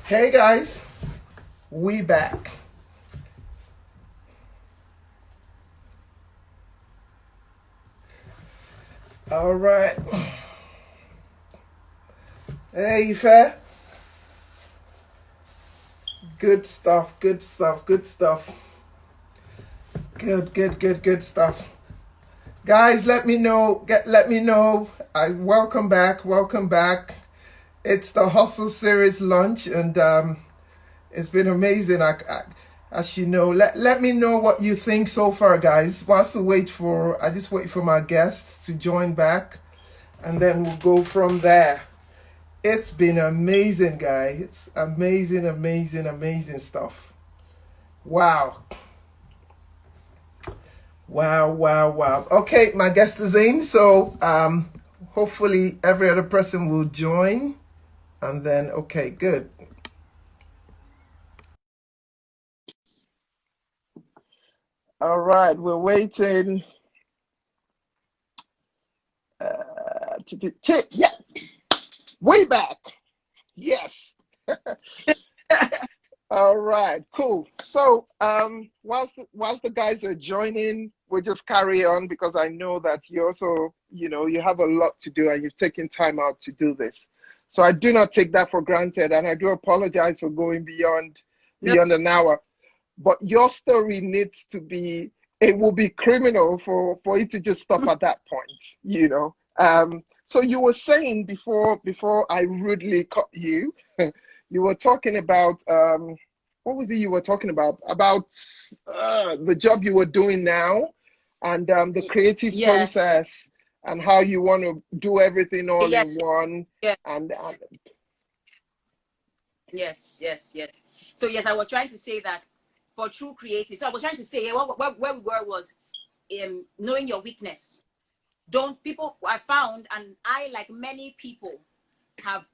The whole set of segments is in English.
Hey guys, we back. All right. Hey, Ife. Good stuff. Good stuff. Good stuff. Good stuff. Guys, let me know. Let me know. Welcome back. Welcome back. It's the Hustle Series lunch, and it's been amazing. As you know, let me know what you think so far, guys. Whilst we wait for, I just wait for my guests to join back, and then we'll go from there. It's been amazing, guy. It's amazing stuff. Wow. Wow. Okay, my guest is in, so hopefully every other person will join. And then okay, good. All right, we're waiting. Yeah, way back. Yes. All right, cool. So, whilst the guys are joining, we'll just carry on because I know that you also, you have a lot to do and you've taken time out to do this. So I do not take that for granted, and I do apologize for going No, beyond an hour. But your story needs to be. It will be criminal for it to just stop at that point. So you were saying before I rudely cut you. You were talking about what was it you were talking about? About the job you were doing now and the creative yeah, process and how you want to do everything all yeah, in one. yeah, And yes. So yes, I was trying to say that for true creative. So I was trying to say where we were was knowing your weakness. Don't people I found, and I, like many people, have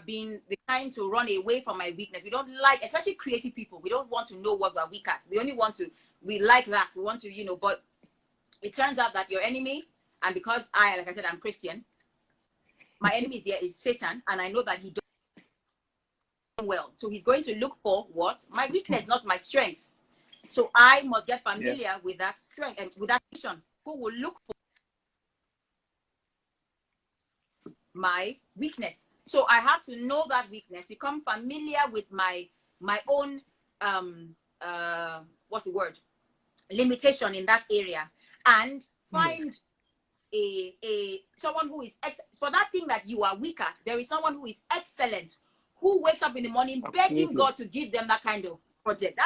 been the kind to run away from my weakness. We don't like, especially creative people. We don't want to know what we're weak at. We only want to. We like that. We want to, but it turns out that your enemy, and because like I said, I'm Christian. My enemy is Satan, and I know that he does well. So he's going to look for what? My weakness, not my strength. So I must get yeah, familiar with that strength and with that mission. Who will look for my weakness? So I have to know that weakness, become familiar with my own what's the word? Limitation in that area, and yeah, find a someone who is for that thing that you are weak at. There is someone who is excellent, who wakes up in the morning begging absolutely. God to give them that kind of project.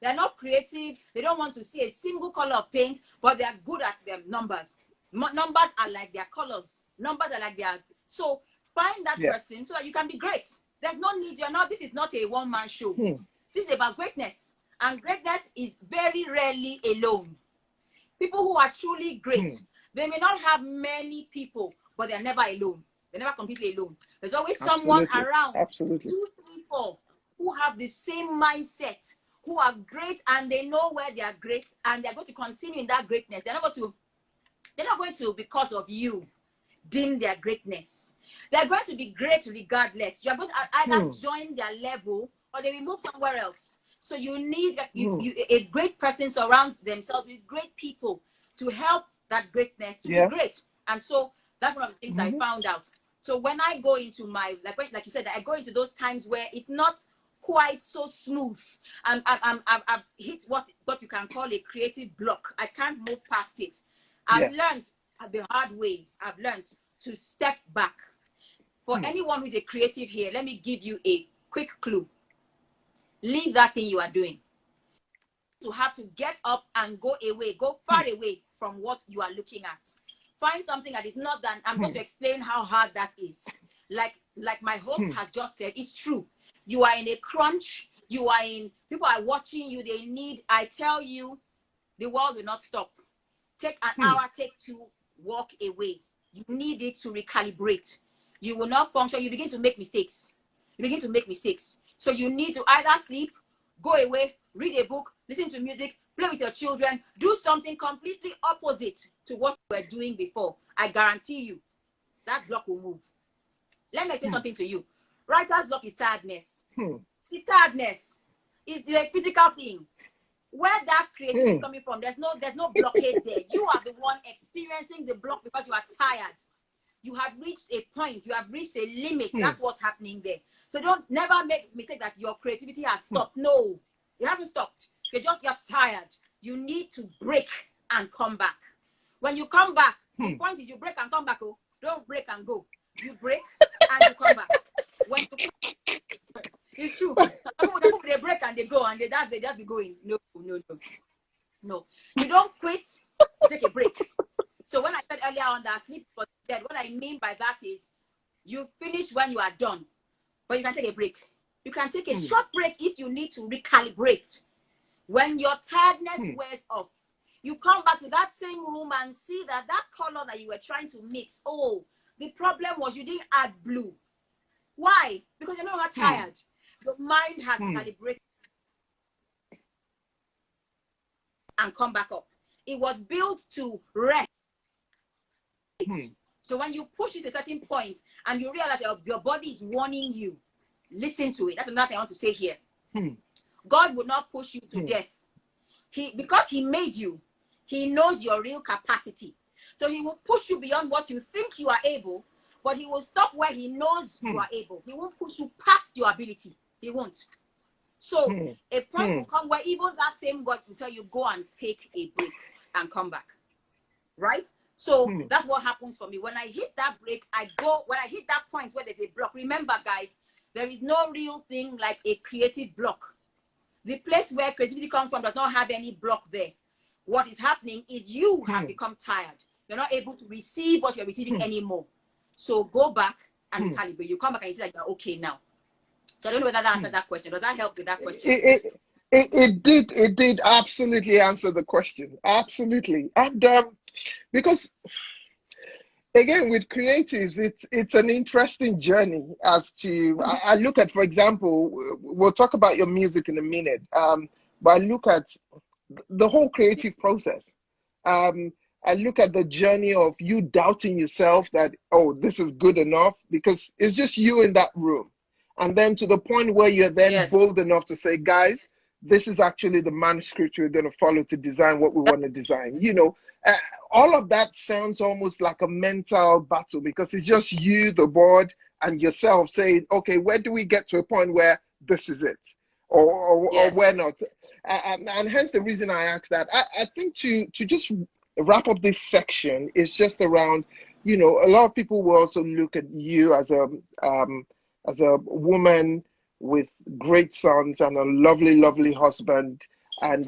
They're not creative. They don't want to see a single color of paint, but they are good at their numbers. Numbers are like their colors. Numbers are like their. So find that Yeah. person so that you can be great. There's no need. This is not a one-man show. Hmm. This is about greatness, and greatness is very rarely alone. People who are truly great, Hmm. they may not have many people, but they're never alone. They're never completely alone. There's always someone Absolutely. around, Absolutely. two, three, four, who have the same mindset, who are great, and they know where they are great, and they're going to continue in that greatness. They're not going to, because of you, dim their greatness. They're going to be great regardless. You're going to either Hmm. join their level or they will move somewhere else. So you need Hmm. a great person surrounds themselves with great people to help that greatness to be Yeah. great. And so that's one of the things I Hmm. found out. So when I go into like you said, I go into those times where it's not quite so smooth. I've hit what you can call a creative block. I can't move past it. I've Yeah. learned the hard way. I've learned to step back. For Hmm. anyone who's a creative here, let me give you a quick clue. Leave that thing you are doing. To have to get up and go away, go Hmm. far away from what you are looking at. Find something that is not that. I'm going Hmm. to explain how hard that is. Like my host Hmm. has just said, it's true. You are in a crunch. People are watching you. They need, I tell you, the world will not stop. Take an Hmm. hour, take two, walk away. You need it to recalibrate. You will not function. You begin to make mistakes. So you need to either sleep, go away, read a book, listen to music, play with your children, do something completely opposite to what you were doing before. I guarantee you that block will move. Let me explain Hmm. something to you. Writer's block is tiredness. Hmm. It's tiredness. It's a physical thing. Where that creativity is coming from, there's no blockade there. You are the one experiencing the block because you are tired. You have reached a point. You have reached a limit. That's what's happening there. So never make mistake that your creativity has stopped. No, it hasn't stopped. You're tired. You need to break and come back. When you come back, the point is you break and come back. Oh, don't break and go. You break and you come back. When you it's true. Some people they break and they go and they just be going. No. You don't quit. You take a break. So when I said earlier on that sleep was dead, what I mean by that is you finish when you are done, but you can take a break. You can take a short break if you need to recalibrate. When your tiredness wears off, you come back to that same room and see that color that you were trying to mix. Oh, the problem was you didn't add blue. Why? Because you're no longer tired. Your mind has calibrated and come back up. It was built to rest. So when you push it to a certain point and you realize your body is warning you, listen to it. That's another thing I want to say here. God will not push you to death. Because he made you, he knows your real capacity. So he will push you beyond what you think you are able, but he will stop where he knows you are able. He won't push you past your ability. He won't. So a point will come where even that same God will tell you, go and take a break and come back. Right? So that's what happens for me. When I hit that break, when I hit that point where there's a block, remember guys, there is no real thing like a creative block. The place where creativity comes from does not have any block there. What is happening is you have become tired. You're not able to receive what you're receiving anymore. So go back and recalibrate. You come back and you see that you're okay now. So I don't know whether that answered that question. Does that help with that question? It did absolutely answer the question. Absolutely. And because again, with creatives, it's an interesting journey as to I look at, for example, we'll talk about your music in a minute. But I look at the whole creative process. I look at the journey of you doubting yourself that, oh, this is good enough, because it's just you in that room. And then to the point where you're then bold enough to say, guys, this is actually the manuscript we're going to follow to design what we want to design. You know, all of that sounds almost like a mental battle, because it's just you, the board, and yourself saying, okay, where do we get to a point where this is it? Or where not? And hence the reason I asked that. I think to just wrap up this section is just around, you know, a lot of people will also look at you as a woman with great sons and a lovely husband, and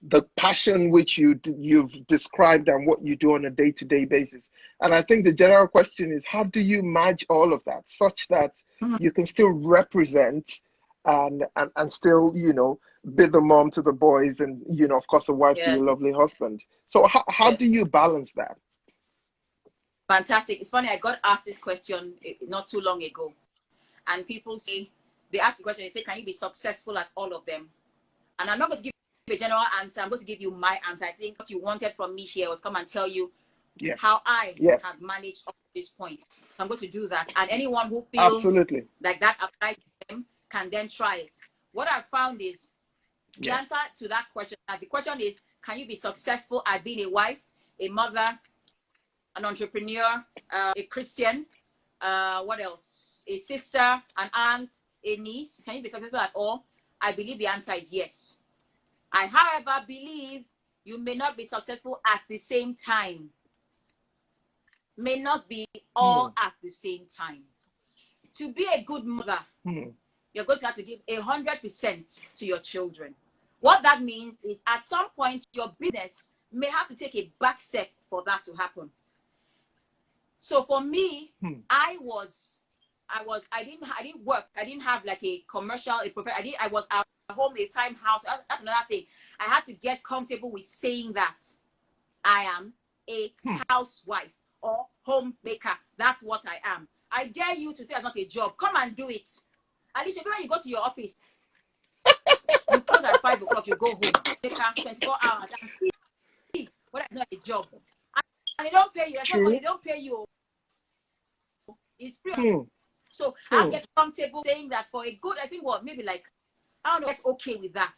the passion which you've described and what you do on a day-to-day basis. And I think the general question is, how do you match all of that such that you can still represent and still, you know, be the mom to the boys and, you know, of course, a wife to your lovely husband? So how do you balance that? Fantastic. It's funny, I got asked this question not too long ago, and people say, they ask the question, they say, can you be successful at all of them? And I'm not going to give a general answer. I'm going to give you my answer. I think what you wanted from me here was come and tell you how I have managed up to this point. So I'm going to do that. And anyone who feels like that applies to them can then try it. What I've found is the answer to that question. The question is, can you be successful at being a wife, a mother, an entrepreneur, a Christian, what else? A sister, an aunt, a niece. Can you be successful at all? I believe the answer is yes. I, however, believe you may not be successful at the same time. May not be all at the same time. To be a good mother, you're going to have to give 100% to your children. What that means is at some point, your business may have to take a back step for that to happen. So for me, I didn't work. I didn't have like a commercial, a profession. I was at home, a time house. That's another thing. I had to get comfortable with saying that I am a housewife or homemaker. That's what I am. I dare you to say it's not a job. Come and do it. At least when you go to your office, you close at 5 o'clock, you go home. 24 hours and see what is not a job. And they don't pay you. They don't pay you. It's free. So I get comfortable saying that for a good, I think what, maybe like, I don't know, get okay with that.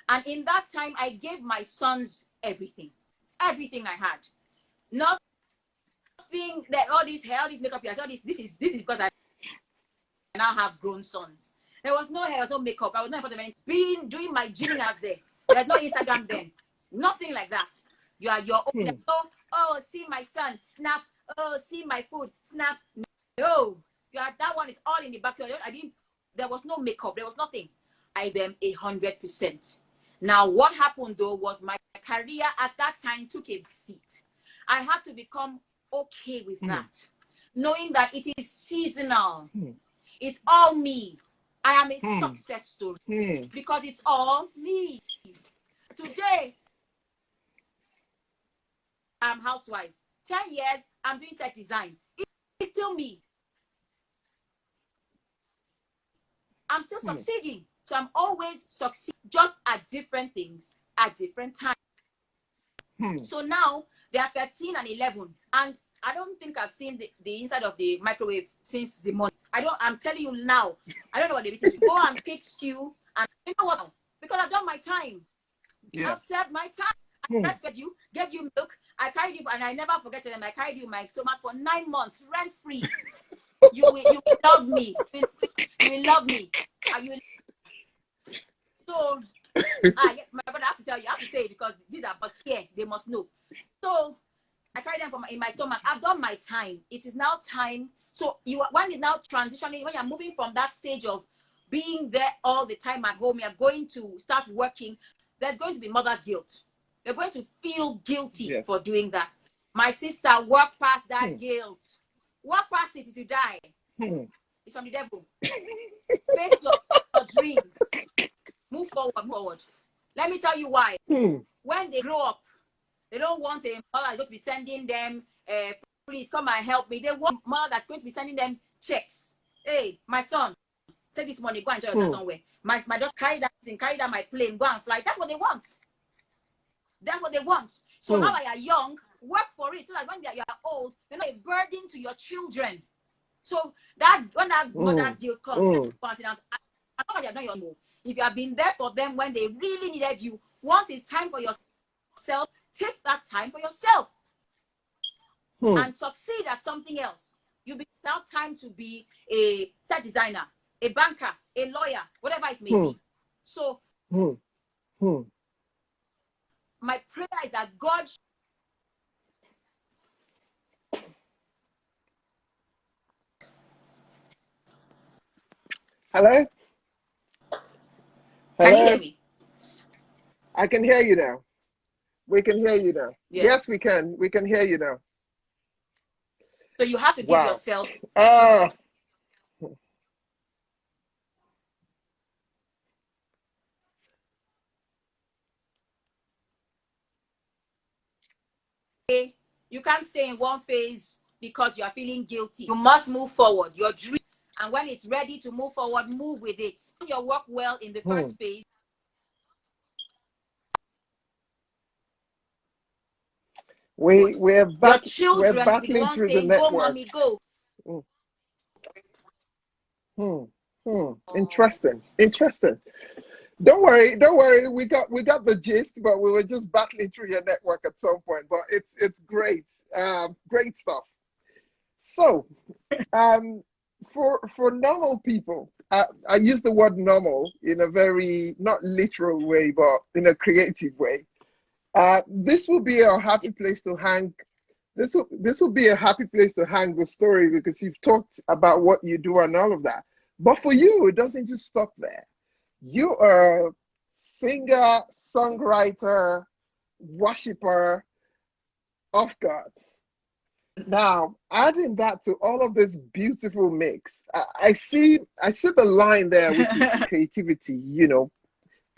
And in that time, I gave my sons everything. Everything I had. Nothing that all this hair, all this makeup, all this is because I now have grown sons. There was no hair, there was no makeup. I was not doing my gymming as there. There's no Instagram then. Nothing like that. You are your own. Oh, see my son, snap. Oh, see my food, snap. No, that one is all in the backyard. There was no makeup. There was nothing. I them 100%. Now, what happened though was my career at that time took a seat. I had to become okay with that, knowing that it is seasonal. It's all me. I am a success story because it's all me. Today, I'm housewife. 10 years, I'm doing set design. It's still me. I'm still succeeding. So I'm always succeeding, just at different things at different times. So now they are 13 and 11. And I don't think I've seen the inside of the microwave since the morning. I'm telling you now, I don't know what they're eating. Go and pick stew. And you know what? Because I've done my time. Yeah. I've served my time. I breastfed you, gave you milk. I carried you, and I never forget them. I carried you in my stomach for 9 months, rent free. You will love me. You will love me. So, my brother, I have to tell you, I have to say it because these are but here, they must know. So, I carry them in my stomach. I've done my time. It is now time. So, one is now transitioning, when you're moving from that stage of being there all the time at home, you're going to start working. There's going to be mother's guilt. You're going to feel guilty for doing that. My sister, work past that guilt. Work past it to die. It's from the devil. Face your dream. Move forward. Let me tell you why. When they grow up, they don't want a mother that's going to be sending them, please come and help me. They want a mother that's going to be sending them checks. Hey, my son, take this money, go and enjoy yourself somewhere. My daughter, carry that my plane, go and fly. That's what they want. That's what they want. So now that you're young, work for it so that when you're old, you're not a burden to your children. So that when that mother's guilt comes, I know you're not your move. If you have been there for them when they really needed you, once it's time for yourself, take that time for yourself and succeed at something else. You'll be without time to be a set designer, a banker, a lawyer, whatever it may be. So my prayer is that God. Hello? Can you hear me? I can hear you now. We can hear you now. Yes, we can. We can hear you now. So you have to give yourself. You can't stay in one phase because you are feeling guilty. You must move forward. Your dream, and when it's ready to move forward, move with it. Your work well in the first phase. We're battling through the network. Go, mommy, go. Interesting. Don't worry. We got the gist, but we were just battling through your network at some point. But it's great, great stuff. So, for normal people, I use the word normal in a very not literal way, but in a creative way. This will be a happy place to hang. This will be a happy place to hang the story because you've talked about what you do and all of that. But for you, it doesn't just stop there. You are a singer, songwriter, worshiper of God. Now, adding that to all of this beautiful mix, I see the line there, which is creativity,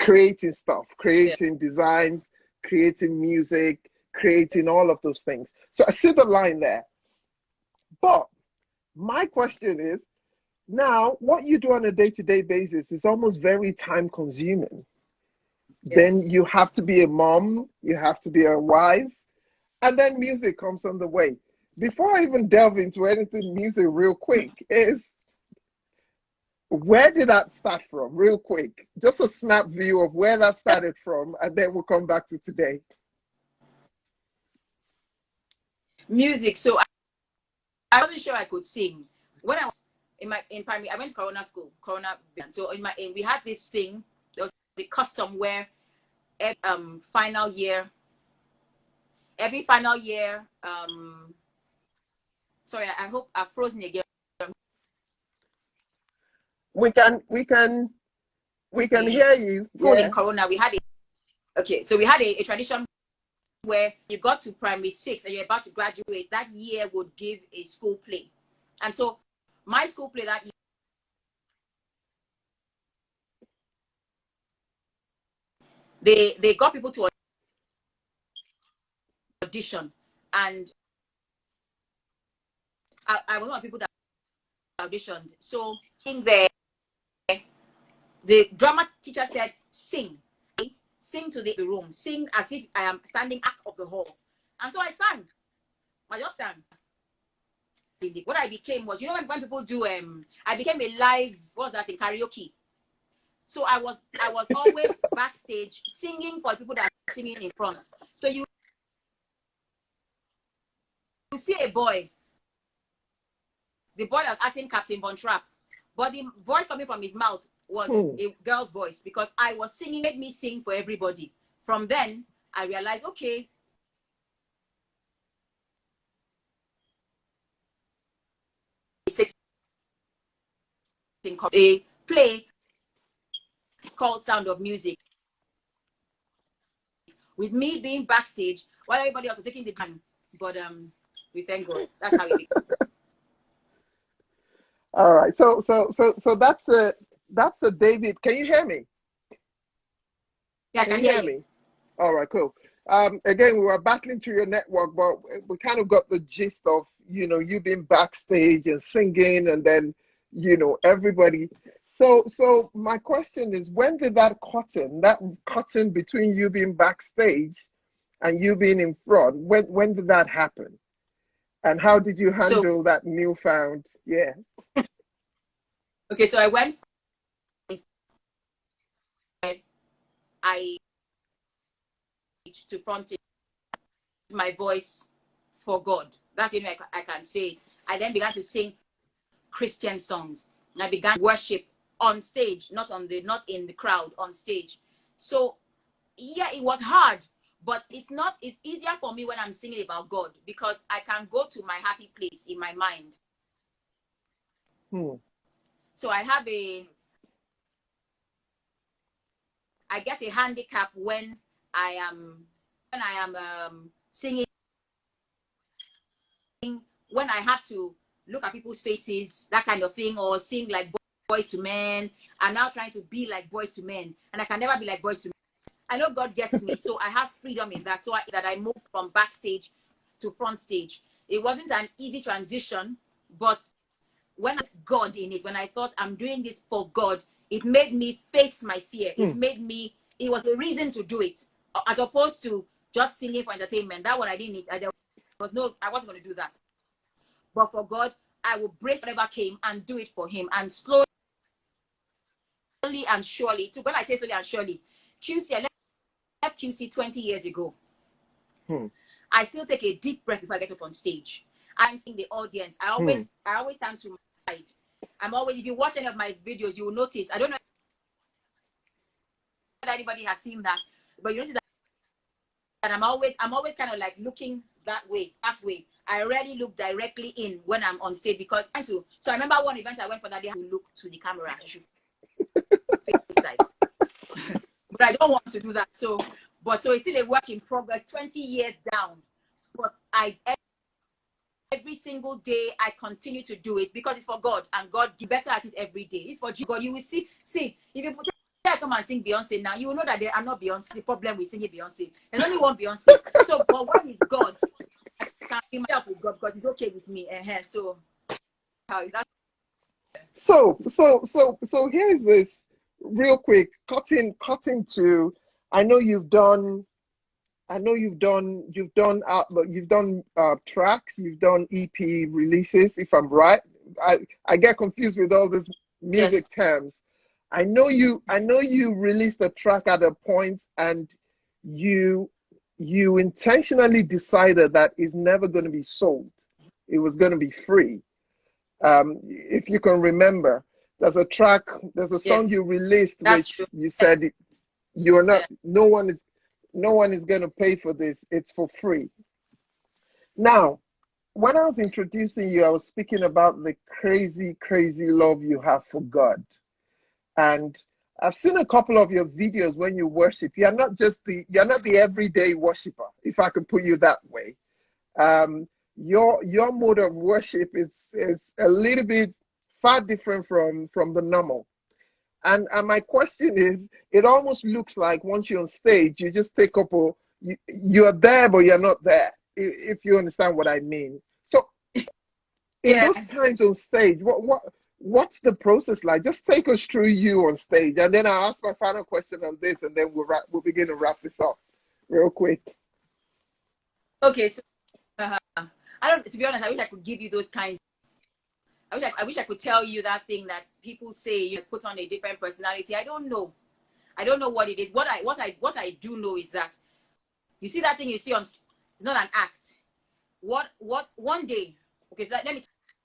creating stuff, creating designs, creating music, creating all of those things. So I see the line there. But my question is, now what you do on a day-to-day basis is almost very time consuming. Then you have to be a mom, you have to be a wife, and then music comes on the way. Before I even delve into anything music real quick, is Where did that start from? Real quick, just a snap view of where that started from, and then we'll come back to today. Music. So I wasn't sure I could sing when I was in primary. I went to Corona school, Corona. So we had this thing. There was the custom where final year, every final year. Sorry, I hope I've frozen again. We can hear you. School in Yeah. Corona, we had so we had a tradition where you got to primary 6 and you're about to graduate. That year would give a school play, and so my school play that year, they got people to audition, and I was one of the people that auditioned. So in there, the drama teacher said, sing to the room, sing as if I am standing out of the hall. And so I sang. I just sang. What I became was, when people do I became a live, what's that in karaoke. So I was always backstage singing for people that are singing in front. So you see a boy, the boy that was acting Captain Von Trapp, but the voice coming from his mouth was a girl's voice, because I was singing, made me sing for everybody. From then, I realized, okay, a play called Sound of Music, with me being backstage while everybody else was taking the gun. But we thank God. That's how it became. All right. So that's a David. Can you hear me? Yeah, I can hear you. All right, cool. Again, we were battling through your network, but we kind of got the gist of, you being backstage and singing, and then, everybody. So my question is, when did that cutting between you being backstage and you being in front, when did that happen? And how did you handle that newfound? Yeah. Okay, so I went. I to front my voice for God. That's the only way I can say it. I then began to sing Christian songs, and I began worship on stage, not in the crowd, on stage. So yeah, it was hard, but it's easier for me when I'm singing about God, because I can go to my happy place in my mind. So I get a handicap when I am singing, when I have to look at people's faces, that kind of thing, or sing like Boys to Men. I'm now trying to be like Boys to Men, and I can never be like Boys to Men. I know God gets me, so I have freedom in that. So I moved from backstage to front stage. It wasn't an easy transition, but when I had God in it, when I thought I'm doing this for God, it made me face my fear. It was a reason to do it, as opposed to just singing for entertainment. That one I didn't need. I wasn't going to do that. But for God, I will brace whatever came and do it for Him. And slowly and surely, when I say slowly and surely, I left QC 20 years ago. I still take a deep breath before I get up on stage. I'm in the audience. I always stand to my side. If you watch any of my videos, you will notice, I don't know if anybody has seen that, but you notice that I'm always kind of like looking that way. I rarely look directly in when I'm on stage, because so I remember one event I went for that day, I look to the camera. I should face the side. But I don't want to do that. So it's still a work in progress, 20 years down. But every single day I continue to do it, because it's for God, and God be better at it every day. It's for God. You will see if you come and sing Beyonce now, you will know that I'm not Beyonce. The problem with singing Beyonce, there's only one Beyonce. So, but when it's God, I can be myself with God, because it's okay with me. So here's this real quick cutting to. I know you've done tracks, you've done EP releases, if I'm right. I get confused with all this Yes. music terms. I know you released a track at a point, and you you intentionally decided that it's never going to be sold. It was going to be free. If you can remember, there's a song Yes. you released That's which true. you said you're not, Yeah. no one is going to pay for this. It's for free. Now, when I was introducing you, I was speaking about the crazy, crazy love you have for God. And I've seen a couple of your videos when you worship. You're not the everyday worshiper, if I could put you that way. Your mode of worship is a little bit far different from the normal. And my question is, it almost looks like once you're on stage, you just take up you're there, but you're not there, if you understand what I mean. So in Yeah. those times on stage, what's the process like? Just take us through you on stage, and then I'll ask my final question on this, and then we'll begin to wrap this up real quick. Okay. So I don't. To be honest, I wish I could give you those kinds. I wish I could tell you that thing that people say you put on a different personality. I don't know. I don't know what it is. What I do know is that you see that thing you see on. It's not an act. What one day. Okay. So let me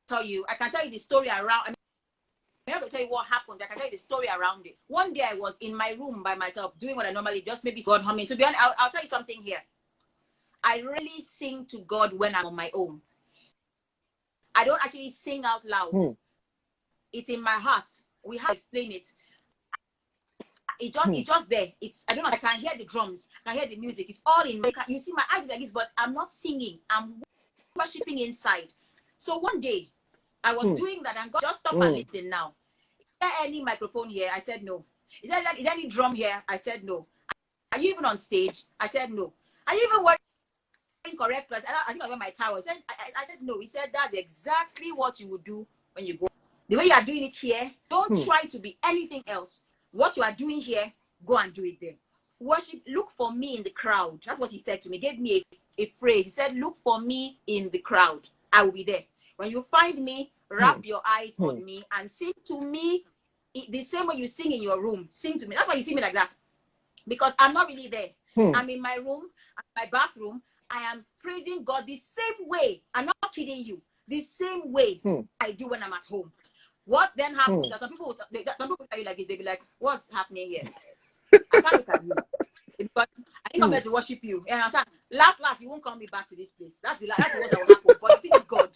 tell you. I can tell you the story around. I mean, I'm not going to tell you what happened. I can tell you the story around it. One day I was in my room by myself doing what I normally just maybe God humming. To be honest, I'll tell you something here. I really sing to God when I'm on my own. I don't actually sing out loud. Hmm, It's in my heart. We have to explain it. hmm, It's just there. It's I don't know. I can hear the drums. I can hear the music. It's all in. You see my eyes like this, but I'm not singing. I'm worshiping inside. So one day, I was hmm, doing that, and God just stop and hmm, listen now. Is there any microphone here? I said no. Is there any drum here? I said no. Are you even on stage? I said no. Are you even wearing correct clothes? I think I wear my towel. I said no. He said that's exactly what you would do when you go. The way you are doing it here, don't hmm, try to be anything else. What you are doing here, go and do it there. Worship, look for me in the crowd. That's what he said to me. He gave me a phrase. He said, look for me in the crowd. I will be there. When you find me, hmm, wrap your eyes hmm, on me and sing to me the same way you sing in your room. Sing to me. That's why you see me like that. Because I'm not really there. hmm, I'm in my room, my bathroom. I am praising God the same way. I'm not kidding you. The same way hmm, I do when I'm at home. What then happens? hmm, Some people tell you like this. They be like, "What's happening here?" I can't look at you because I didn't come hmm. here to worship you. And I said, last, you won't call me back to this place. That's the worst that will happen. But you see, this God,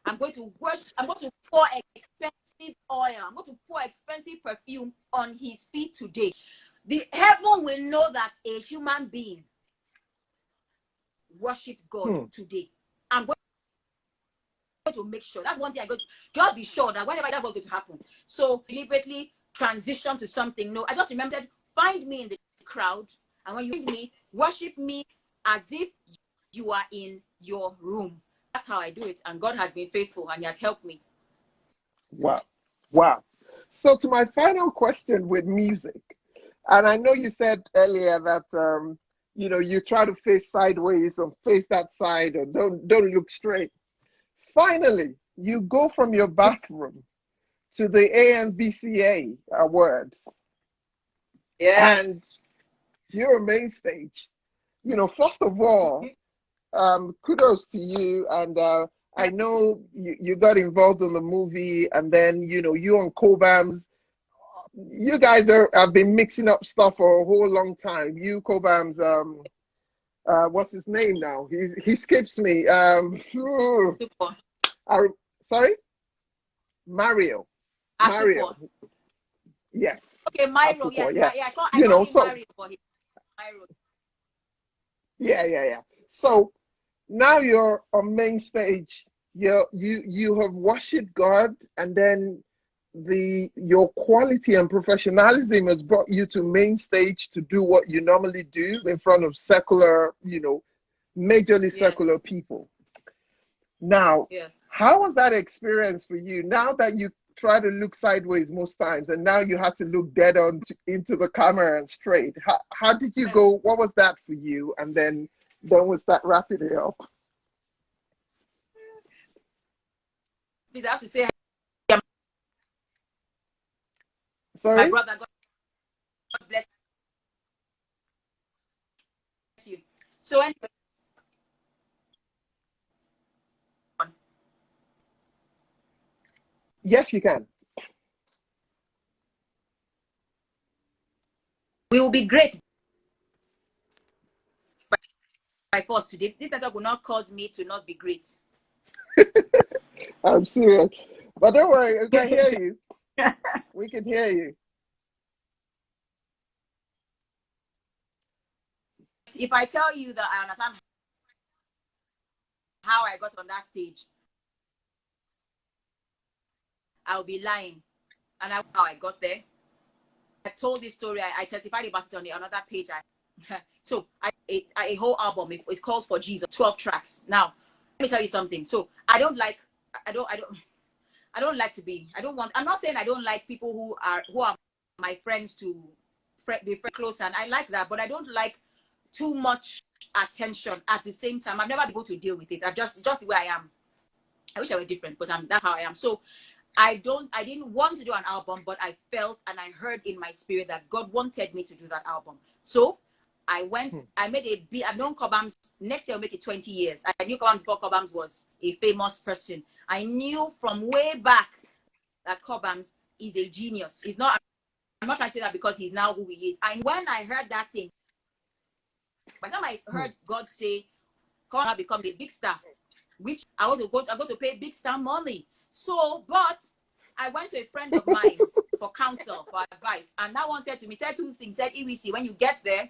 I'm going to worship. I'm going to pour expensive oil. I'm going to pour expensive perfume on His feet today. The heaven will know that a human being worship God Hmm. today. I'm going to make sure. That's one thing I go to. God be sure that whenever that was going to happen. So deliberately transition to something. No, I just remembered, find me in the crowd. And when you find me, worship me as if you are in your room. That's how I do it. And God has been faithful and He has helped me. Wow. Wow. So to my final question with music, and I know you said earlier that you try to face sideways or face that side or don't look straight. Finally, you go from your bathroom to the AMVCA awards, and Yes. you're a main stage. First of all, kudos to you. And I know you got involved in the movie, and then you and Cobams, you guys have been mixing up stuff for a whole long time. You Cobams, what's his name now? He skips me. Super. I, sorry, Mario. Asupo. Mario, yes, Okay, Myro. Asupo, Yes, yeah. I call him So Mario, but he's Myro. yeah, yeah, yeah. So now you're on main stage. You have worshipped God, and then your quality and professionalism has brought you to main stage to do what you normally do in front of secular, majorly secular Yes. people. Now, Yes. how was that experience for you? Now that you try to look sideways most times, and now you have to look dead on into the camera and straight. How did you go? What was that for you? And then we start wrapping it up. Please, I have to say My Sorry? brother, God bless you. So anyway, Yes, you can. we will be great by force today. This network will not cause me to not be great. I'm serious. But don't worry, we can hear you. We can hear you. If I tell you that I understand how I got on that stage, I'll be lying. And that's how I got there. I told this story. I testified about it on another page. So a whole album. It's called For Jesus, 12 tracks. Now, let me tell you something. So I don't like to be. I'm not saying I don't like people who are my friends to be close, and I like that, but I don't like too much attention at the same time. I've never been able to deal with it. I've just the way I am. I wish I were different, but that's how I am. So I didn't want to do an album, but I felt and I heard in my spirit that God wanted me to do that album. So I went, I made a beat. I've known Cobhams. Next year I'll make it 20 years. I knew Cobhams before Cobhams was a famous person. I knew from way back that Cobhams is a genius. I'm not trying to say that because he's now who he is. And when I heard that thing, by the time I heard God say, "Come and become a big star," which I'm going to pay big star money. So, but I went to a friend of mine for counsel, for advice, and that one said to me, said two things. Said, Ighiwiyisi, when you get there,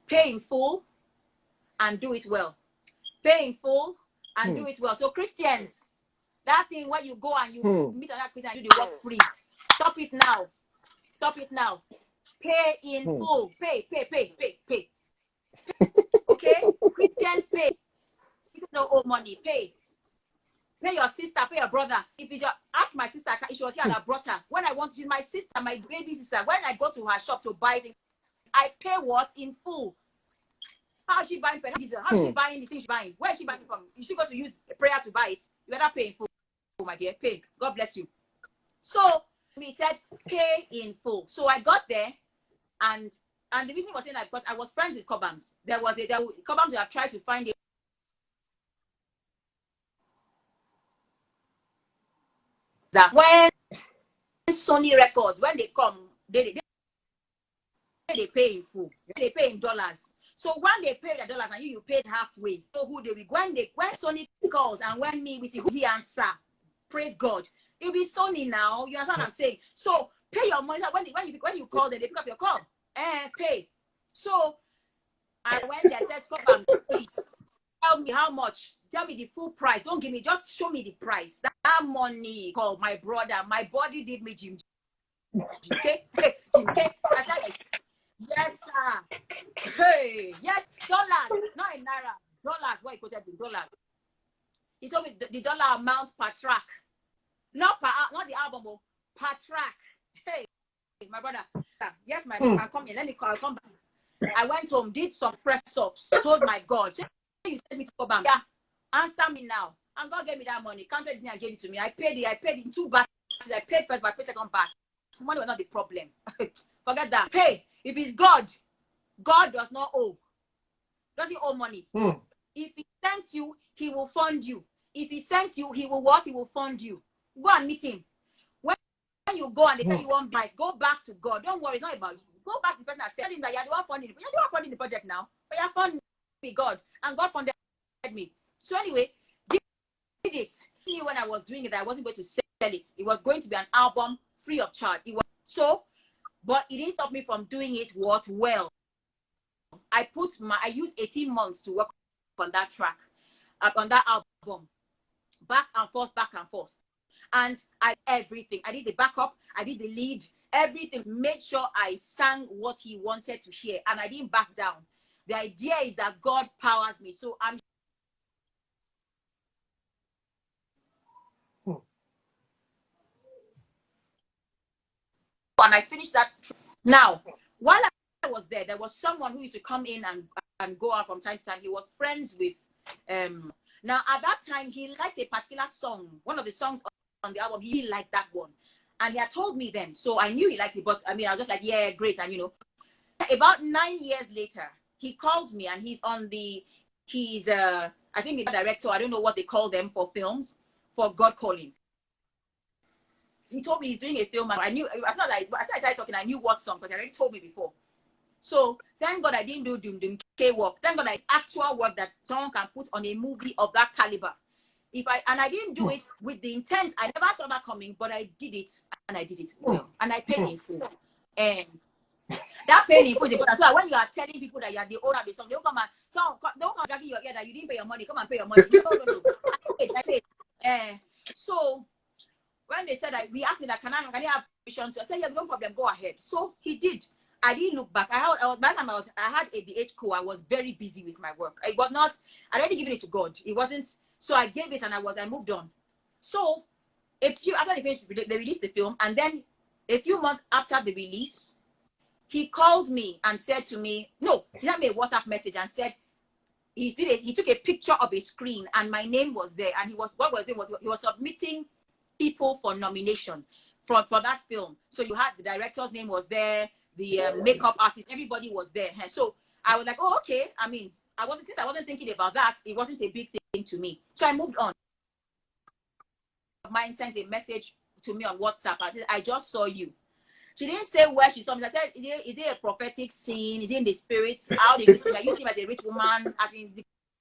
pay in full and do it well. Pay in full and do it well. So Christians, that thing where you go and you meet another Christian and you do the work free. Stop it now. Stop it now. Pay in full. Pay. Okay? Christians pay. Christians don't owe money. Pay. Pay your sister, pay your brother. If it's your, ask my sister if she was here and I brought her. When I want, she's my sister, my baby sister. When I go to her shop to buy things, I pay what? In full. How is she buying petrol diesel? How is she buying the things she's buying? Where is she buying it from? Is she going to use a prayer to buy it? You better pay in full, my dear. Pay. God bless you. So we said pay in full. So I got there, and the reason was saying that because I was friends with Cobhams. Cobhams would have tried to find a that when Sony Records, when they come, they pay in full. They pay in dollars. So when they pay the dollars and you paid halfway, so who they will when Sony calls and when we see who he answer, praise God. It'll be Sony now. You understand what I'm saying? So pay your money. When you call them, they pick up your call and pay. So I went there, said, "Stop, please tell me how much. Tell me the full price. Don't give me, just show me the price. That money called my brother. My body did me Jim. Okay? Okay? I said, yes, sir. Hey, yes, dollars, not in naira. Dollars, what he quoted in dollars. He told me the dollar amount per track. Not the album, per track. Hey, my brother. Yes, my brother, I'll come here. I'll come back. I went home, did some press ups, told my God, you sent me to go back. Yeah, answer me now. And God gave me that money. Counted it and gave it to me. I paid in 2 batches. I paid first, but I paid second batch. Money was not the problem. Forget that. Pay. If it's God, God does not owe. Doesn't owe money. If he sent you, he will fund you. If he sent you, he will what? He will fund you. Go and meet him. When you go and they tell you one price, go back to God. Don't worry, it's not about you. Go back to the person that said him that you're the one funding it. You're the one funding the project now. But you're funding me, God. And God funded me. So anyway, did it. I knew when I was doing it, I wasn't going to sell it. It was going to be an album free of charge. It was so, but it didn't stop me from doing it well. I used 18 months to work on that track, on that album, back and forth. And everything. I did the backup, I did the lead, everything. Made sure I sang what he wanted to share, and I didn't back down. The idea is that God powers me, so I'm. And I finished that. Now, while I was there was someone who used to come in and go out from time to time. He was friends with. Now at that time he liked a particular song, one of the songs on the album. He liked that one, And he had told me then. So I knew he liked it. But I mean, I was just like, yeah, great. And, you know, about 9 years later, he calls me and he's on he's, I think the director, I don't know what they call them for films, for God Calling. He told me he's doing a film. And I knew, I felt like, as I started talking, I knew what song, because he already told me before. So thank God I didn't do Doom Doom K work. Thank God I actual work that someone can put on a movie of that caliber. I didn't do it with the intent. I never saw that coming, but I did it, and I did it well, and I paid in full. And that paying in full is important. So when you are telling people that you are the owner of the song, they'll come dragging your ear that you didn't pay your money. Come and pay your money. No. I paid. So when they said that, we asked me that, can I have permission to? I said, yeah, no problem, go ahead. So he did. I didn't look back. By the time I had ADHD. I was very busy with my work. It was not. I'd already given it to God. It wasn't. So I gave it and I moved on. So after they released the film, and then a few months after the release, he called me and said to me, no, he sent me a WhatsApp message and said he took a picture of a screen and my name was there, and he was submitting people for nomination for that film. So you had the director's name was there, the makeup artist, everybody was there. So I was like, oh, okay. I mean, since I wasn't thinking about that, it wasn't a big thing to me. So I moved on. Mine sent a message to me on WhatsApp. I said, I just saw you. She didn't say where she saw me. I said, is it a prophetic scene? Is it in the spirit? How did you see me? You see me as a rich woman, as in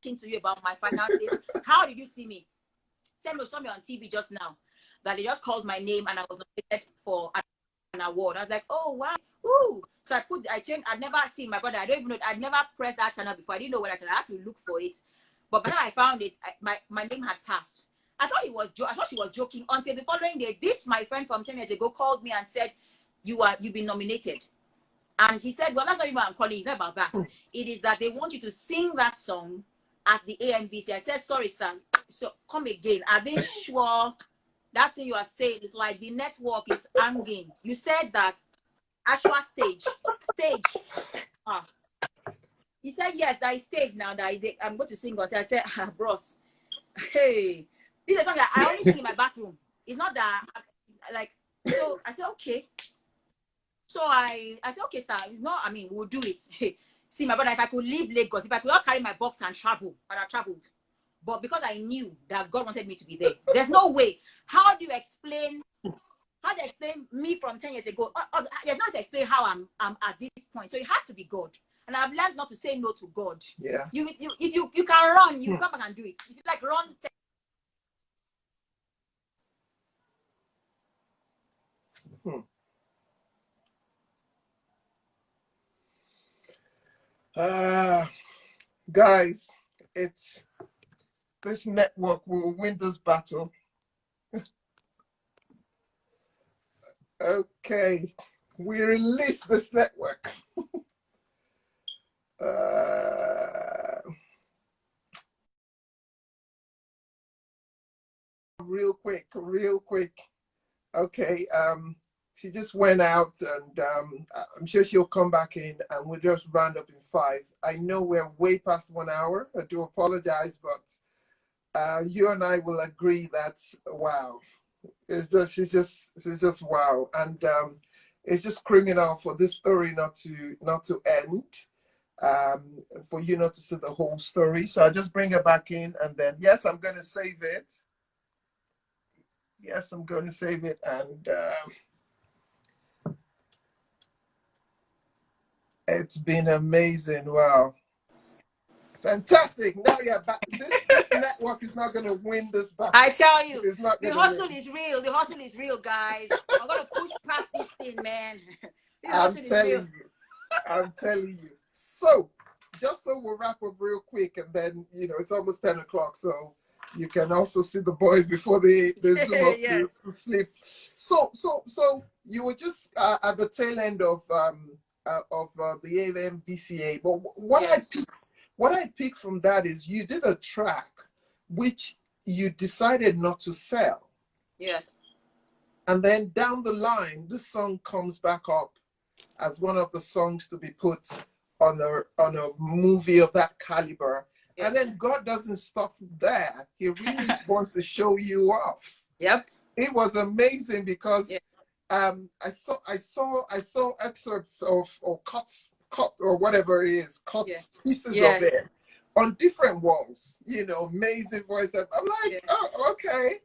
talking to you about my finances. How did you see me? Said, no, saw me on TV just now. That they just called my name and I was nominated for an award. I was like, oh wow. Ooh. So I changed. I'd never seen my brother. I don't even know. I'd never pressed that channel before. I didn't know where that channel. I had to look for it. But by the time I found it, my name had passed. I thought she was joking until the following day. My friend from 10 years ago called me and said, you've been nominated. And he said, well, that's not even what I'm calling. It's not about that. It is that they want you to sing that song at the AMVC. I said, sorry, sir. So come again. Are they sure that thing you are saying is like the network is hanging? You said that Ashwa stage. He said, yes, that is stage now that I'm going to sing. I said, bros, hey, this is something that I only sing in my bathroom. It's not that, like, so I said, okay. So I said, okay, sir, no, I mean, we'll do it. See, my brother, if I could leave Lagos, if I could not carry my box and travel, I'd have traveled. But because I knew that God wanted me to be there, there's no way. How do you explain me from 10 years ago? There's not to explain how I'm at this point. So it has to be God. And I've learned not to say no to God. Yeah. If you can run, you come back and do it. If you like run. Guys, this network will win this battle. Okay, we release this network. Real quick. Okay, she just went out, and I'm sure she'll come back in, and we'll just round up in 5. I know we're way past 1 hour. I do apologize, but you and I will agree that wow, she's just wow, and it's just criminal for this story not to end, for you not to see the whole story. So I'll just bring her back in, and then yes, I'm going to save it. Yes, I'm going to save it, and it's been amazing. Wow. Fantastic. Now you're back. This network is not going to win this battle. I tell you, it's not the hustle is real. The hustle is real, guys. I'm going to push past this thing, man. I'm telling you. So, just so we'll wrap up real quick, and then, it's almost 10 o'clock, so you can also see the boys before they zoom off yeah. to sleep. So you were just at the tail end of the AMVCA, but what I picked from that is you did a track which you decided not to sell. Yes. And then down the line, this song comes back up as one of the songs to be put on a movie of that caliber. Yes. And then God doesn't stop there. He really wants to show you off. Yep. It was amazing because I saw excerpts of or cut or whatever it is, Yeah. pieces of Yes. it on different walls. Amazing voice. I'm like, Yeah. oh, okay.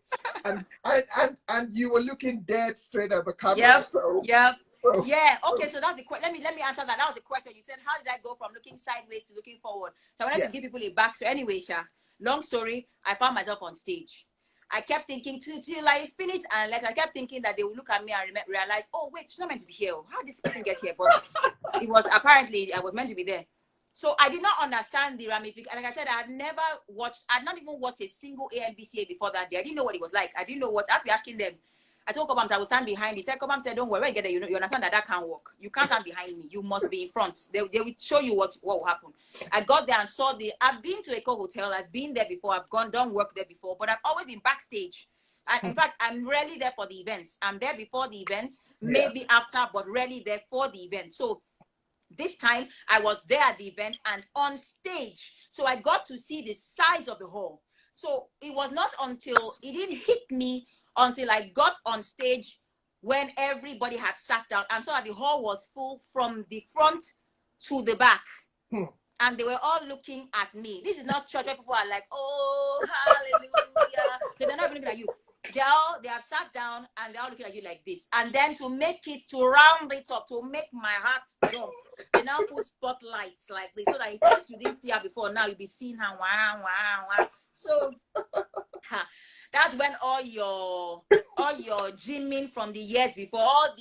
And you were looking dead straight at the camera. Yep. So, Yep. so, Yeah. Okay. so So that's the question. Let me answer that. That was the question. You said, how did I go from looking sideways to looking forward? So I wanted to yeah. give people a back. So anyway, Sha, long story. I found myself on stage. I kept thinking till I finished, unless I kept thinking that they would look at me and realize, oh wait, she's not meant to be here. How did this person get here? But it was apparently I was meant to be there. So I did not understand the ramifications. Like I said, I had not even watched a single ANBCA before that day. I didn't know what it was like. I didn't know what. I had to be asking them. I told Kobam I would stand behind. He said, Kobam said, don't worry, when you get there, you understand that can't work. You can't stand behind me. You must be in front. They will show you what will happen. I got there and saw I've been to Eco Hotel. I've been there before. I've done work there before, but I've always been backstage. In fact, I'm rarely there for the events. I'm there before the event, Yeah. maybe after, but rarely there for the event. So this time I was there at the event and on stage. So I got to see the size of the hall. So it was not until it didn't hit me until I got on stage when everybody had sat down and saw that the hall was full from the front to the back. And they were all looking at me. This is not church where people are like, oh, hallelujah. So they're not even looking at you. They have sat down and they're all looking at you like this. And then to round it up, to make my heart jump, they now put spotlights like this. So that in case you didn't see her before, now you'll be seeing her. Wow, wow, wow. So that's when all your gymming from the years before, all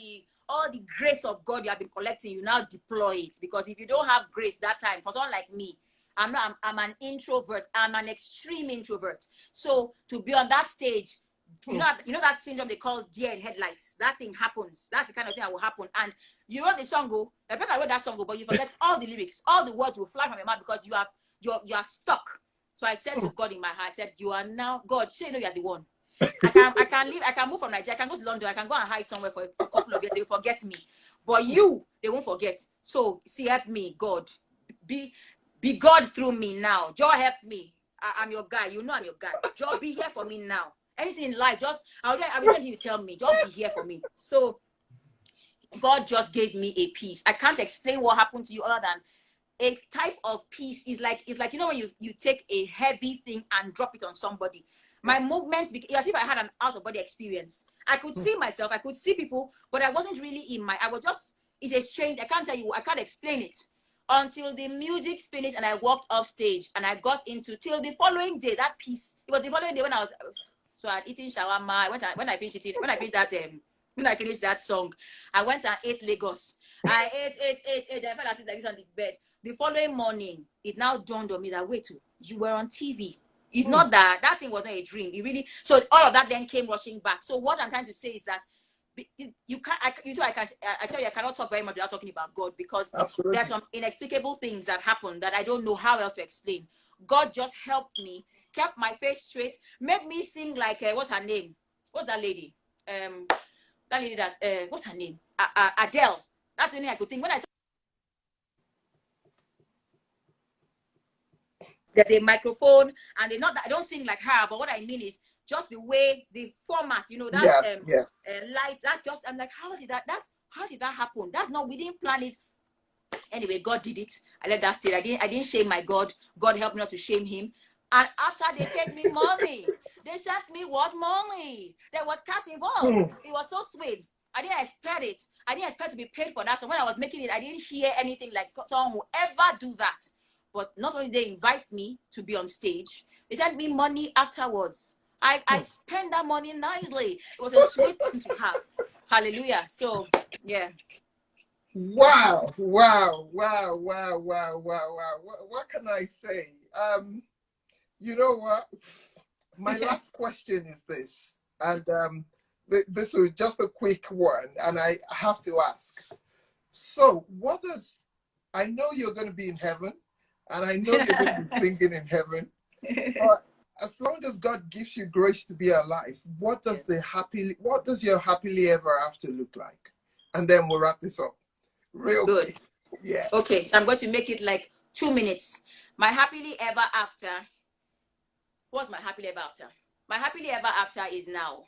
the grace of God you have been collecting, you now deploy it. Because if you don't have grace that time, for someone like me, I'm an introvert. I'm an extreme introvert. So to be on that stage, you know that syndrome they call deer in headlights. That thing happens. That's the kind of thing that will happen. And you wrote the song, I bet I wrote that song, but you forget all the lyrics. All the words will fly from your mouth because you are stuck. So I said to God in my heart, I said, you are now God. Sure, you know you are the one. I can leave. I can move from Nigeria. I can go to London. I can go and hide somewhere for a couple of years. They will forget me, but they won't forget. So see, help me, God. Be God through me now. Joe, help me. I'm your guy. You know I'm your guy. Joe, be here for me now. Anything in life, I'll be ready to tell me. Just be here for me. So God just gave me a peace. I can't explain what happened to you other than a type of peace. Is like when you take a heavy thing and drop it on somebody. My movements, as if I had an out-of-body experience. I could see myself, I could see people, but I wasn't really it's a strange, I can't tell you, I can't explain it. Until the music finished and I walked off stage and I got till the following day, that peace. It was the following day when I had eaten shawarma. When I finished that song, I went and ate Lagos. I ate. I fell asleep like this on the bed. The following morning, it now dawned on me that wait, you were on TV. It's not that thing wasn't a dream. It really. So all of that then came rushing back. So what I'm trying to say is that you can't. I tell you, I cannot talk very much without talking about God because Absolutely. there's some inexplicable things that happen that I don't know how else to explain. God just helped me, kept my face straight, made me sing like what's her name? What's that lady? That lady what's her name? Adele. That's the only thing I could think when I saw there's a microphone and they not that I don't sing like her, but what I mean is just the way the format, that lights. That's just I'm like, how did that happen? That's not, we didn't plan it. Anyway, God did it. I let that stay. I didn't shame my God. God helped me not to shame him. And after they paid me money, they sent me what money? There was cash involved. It was so sweet. I didn't expect it. I didn't expect to be paid for that. So when I was making it, I didn't hear anything like someone will ever do that. But not only they invite me to be on stage, they sent me money afterwards. I spent that money nicely. It was a sweet thing to have. Hallelujah. So yeah. Wow. What can I say? You know what? My last question is this, and this was just a quick one, and I have to ask. So, I know you're going to be in heaven, and I know you're going to be singing in heaven, but as long as God gives you grace to be alive, what does your happily ever after look like? And then we'll wrap this up. Real Good. quick. Yeah. Okay, so I'm going to make it like 2 minutes. My happily ever after. What's my happily ever after? My happily ever after is now.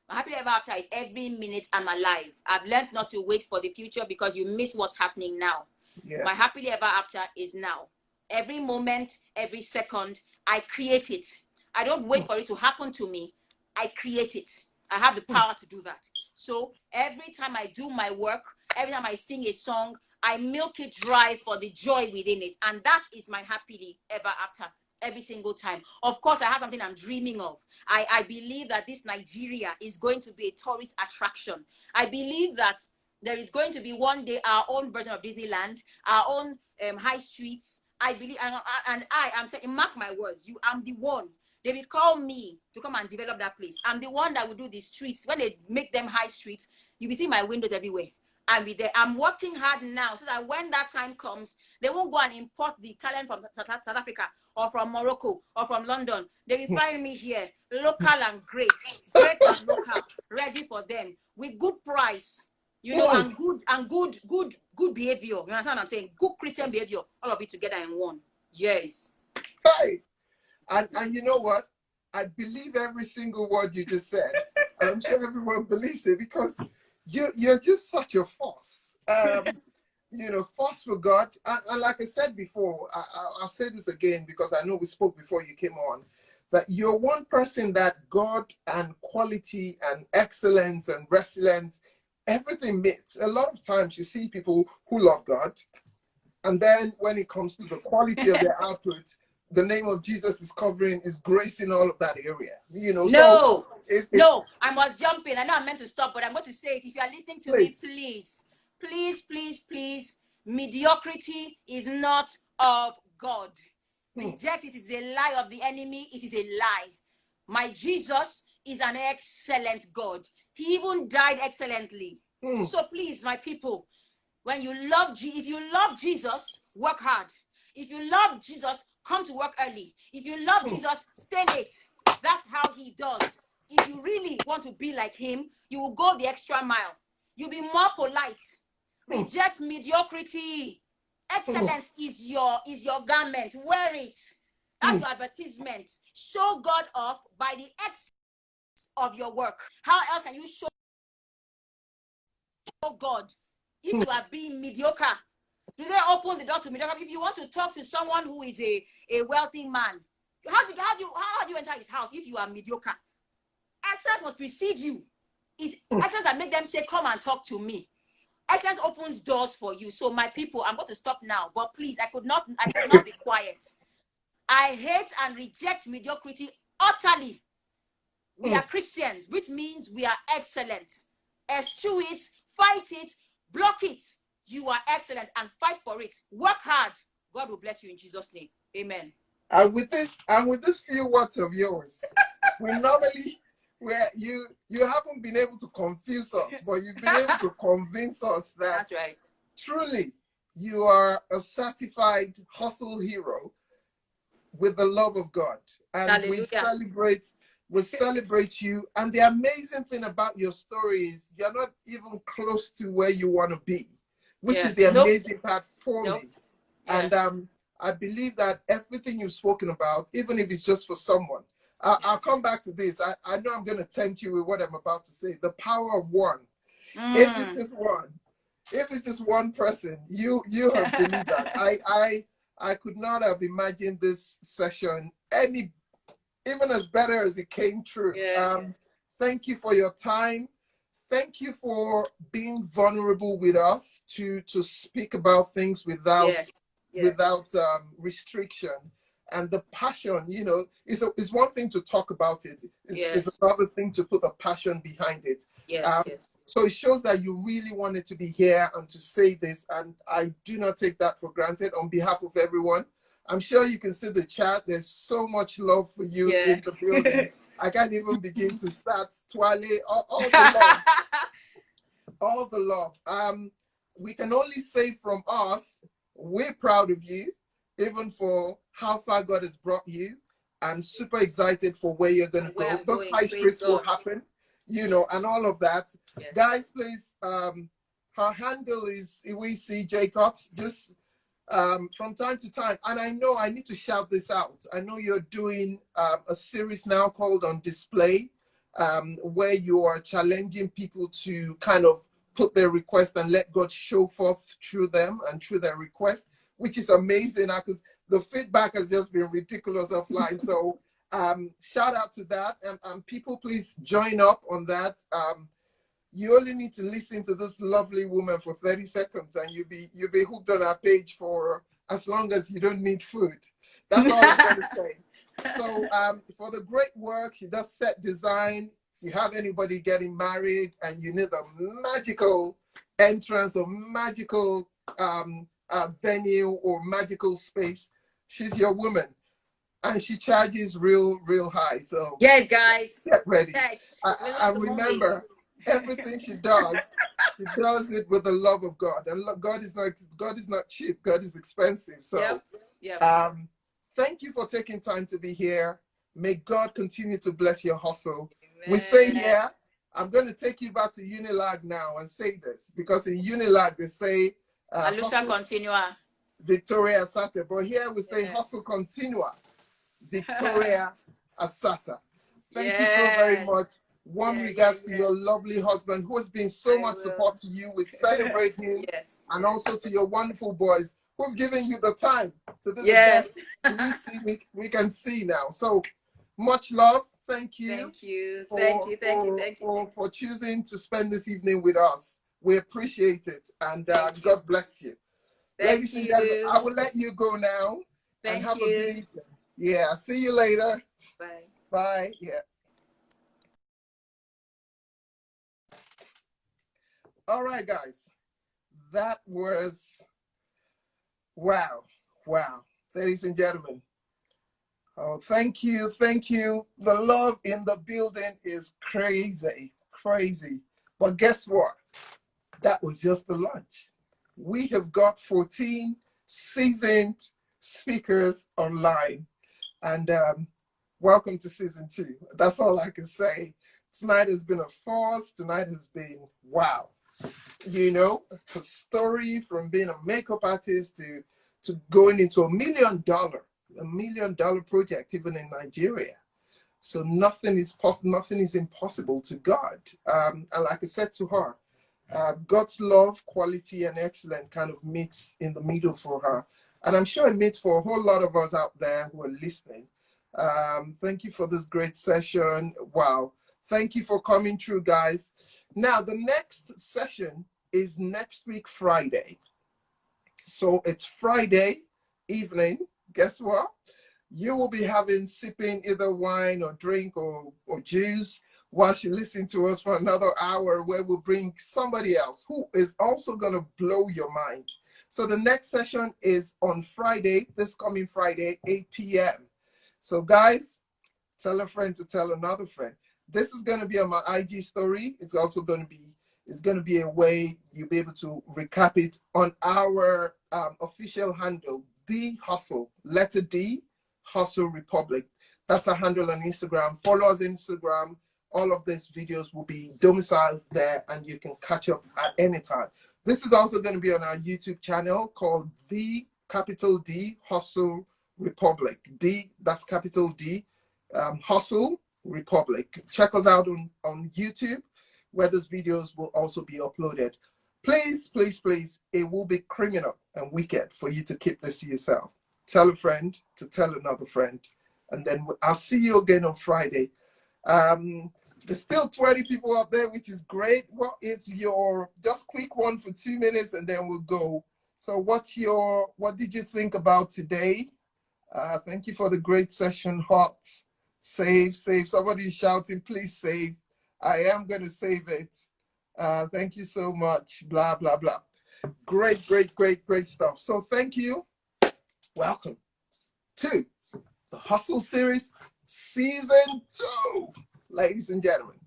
My happily ever after is every minute I'm alive. I've learned not to wait for the future because you miss what's happening now. Yeah. My happily ever after is now. Every moment, every second, I create it. I don't wait for it to happen to me. I create it. I have the power to do that. So every time I do my work, every time I sing a song, I milk it dry for the joy within it. And that is my happily ever after. Every single time. Of course, I have something I'm dreaming of. I believe that this Nigeria is going to be a tourist attraction. I believe that there is going to be one day our own version of Disneyland, our own high streets. I believe, and I am saying, mark my words, I'm the one. They will call me to come and develop that place. I'm the one that will do the streets. When they make them high streets, you will see my windows everywhere. I'll be there. I'm working hard now so that when that time comes, they won't go and import the talent from South Africa or from Morocco or from London. They will find me here, local and great and local, ready for them with good price, you know, and good behavior. You understand what I'm saying? Good Christian behavior. All of it together in one. Yes. Hey, and you know what? I believe every single word you just said. And I'm sure everyone believes it because you're just such a force. You know, force for God. And like I said before, I'll say this again because I know we spoke before you came on, that you're one person that God and quality and excellence and resilience, everything meets. A lot of times you see people who love God, and then when it comes to the quality of their output, the name of Jesus is covering, is gracing all of that area. You know, No, so no, I must jump in. I know I'm meant to stop, but I'm going to say it. If you are listening to me, please, mediocrity is not of God. Reject it. It is a lie of the enemy. It is a lie. My Jesus is an excellent God. He even died excellently. So please, my people, when you if you love Jesus, work hard. If you love Jesus, come to work early. If you love Jesus, stay late. That's how he does. If you really want to be like him, you will go the extra mile. You'll be more polite. Reject mediocrity. Excellence is your garment. Wear it. That's your advertisement. Show God off by the excellence of your work. How else can you show God if you are being mediocre? Do they open the door to mediocre? If you want to talk to someone who is a wealthy man, how do you enter his house if you are mediocre? Excellence must precede you. It's excellence that make them say, come and talk to me. Excellence opens doors for you. So my people, I'm going to stop now, but please, I could not be quiet. I hate and reject mediocrity utterly. We are Christians, which means we are excellent. Eschew it, fight it, block it. You are excellent and fight for it. Work hard. God will bless you in Jesus' name. Amen. And with this few words of yours, we normally where you haven't been able to confuse us, but you've been able to convince us that that's right. Truly you are a certified hustle hero with the love of God. And Hallelujah. we celebrate you. And the amazing thing about your story is you're not even close to where you want to be, which is the amazing part for me. And I believe that everything you've spoken about, even if it's just for someone, I'll come back to this. I know I'm going to tempt you with what I'm about to say. The power of one. If it's just one person, you have delivered. I could not have imagined this session even as better as it came through. Thank you for your time. Thank you for being vulnerable with us to speak about things without restriction. And the passion, you know, is one thing to talk about it. It's another thing to put a passion behind it. So it shows that you really wanted to be here and to say this. And I do not take that for granted. On behalf of everyone, I'm sure you can see the chat. There's so much love for you in the building. I can't even begin to start twirling all the love. All the love. We can only say from us, we're proud of you, even for how far God has brought you, and super excited for where you're going to go. Those high streets will happen, you know, and all of that. Guys, please, her handle is Ighiwiyisi Jacobs. Just from time to time, and I know I need to shout this out. I know you're doing a series now called On Display. where you are challenging people to kind of put their request and let God show forth through them and through their request, which is amazing because the feedback has just been ridiculous offline. So shout out to that. And people, please join up on that. You only need to listen to this lovely woman for 30 seconds and you'll be hooked on our page for as long as you don't need food. That's all I'm going to say. So for the great work, she does set design. If you have anybody getting married and you need a magical entrance or magical venue or magical space, she's your woman. And she charges real high. So yes, guys, get ready. yes. I remember everything she does it with the love of God. And God is not cheap. God is expensive. So yep. Thank you for taking time to be here. May God continue to bless your hustle. Amen. We say here, I'm going to take you back to Unilag now and say this, because in Unilag they say Luta continua. Victoria Asata. But here we say hustle continua. Victoria Asata. Thank you so very much. Warm regards to your lovely husband who has been so much support to you. We celebrate him. And also to your wonderful boys who've given you the time to be the best we can see now. So much love. Thank you. For choosing to spend this evening with us. We appreciate it. And God bless you. Ladies and gentlemen, I will let you go now. And have a good evening. Yeah, see you later. Bye. Bye. Yeah. All right, guys. That was wow. Ladies and gentlemen. Oh, thank you. The love in the building is crazy. But guess what? That was just the lunch. We have got 14 seasoned speakers online. And welcome to season 2. That's all I can say. Tonight has been a force. Tonight has been wow. You know, a story from being a makeup artist to going into $1 million project, even in Nigeria. So nothing is impossible to God. And like I said to her, God's love, quality, and excellence kind of meets in the middle for her. And I'm sure it meets for a whole lot of us out there who are listening. Thank you for this great session. Wow. Thank you for coming through, guys. Now, the next session is next week, Friday. So it's Friday evening. Guess what? You will be sipping either wine or drink or juice whilst you listen to us for another hour, where we'll bring somebody else who is also going to blow your mind. So the next session is on Friday, this coming Friday, 8 p.m. So guys, tell a friend to tell another friend. This is going to be on my IG story. It's also going to be a way you'll be able to recap it on our official handle, The Hustle, letter D, Hustle Republic. That's our handle on Instagram. Follow us on Instagram. All of these videos will be domiciled there and you can catch up at any time. This is also going to be on our YouTube channel called The Capital D Hustle Republic. D, that's capital D, Hustle Republic. Check us out on YouTube, where these videos will also be uploaded. Please, it will be criminal and wicked for you to keep this to yourself. Tell a friend to tell another friend. And then I'll see you again on Friday. There's still 20 people up there, which is great. What is your, just quick one for 2 minutes and then we'll go. So what did you think about today? Thank you for the great session, Hot. Save. Somebody's shouting, please save. I am going to save it. Thank you so much. Blah, blah, blah. Great stuff. So thank you. Welcome to the Hustle Series Season 2. Ladies and gentlemen,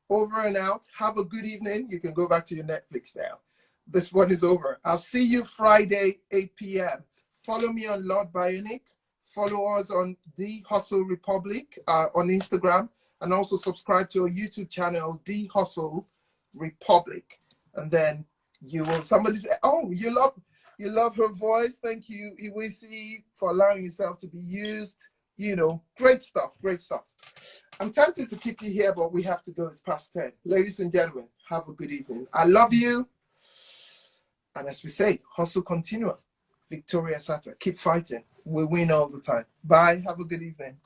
over and out. Have a good evening. You can go back to your Netflix now. This one is over. I'll see you Friday, 8 p.m. Follow me on Lord Bionic. Follow us on The Hustle Republic on Instagram. And also subscribe to our YouTube channel, The Hustle Republic. And then somebody say, oh, you love her voice. Thank you, Ighiwiyisi, for allowing yourself to be used. You know, great stuff, great stuff. I'm tempted to keep you here, but we have to go. It's past 10. Ladies and gentlemen, have a good evening. I love you. And as we say, hustle continua. Victoria Sata. Keep fighting. We win all the time. Bye. Have a good evening.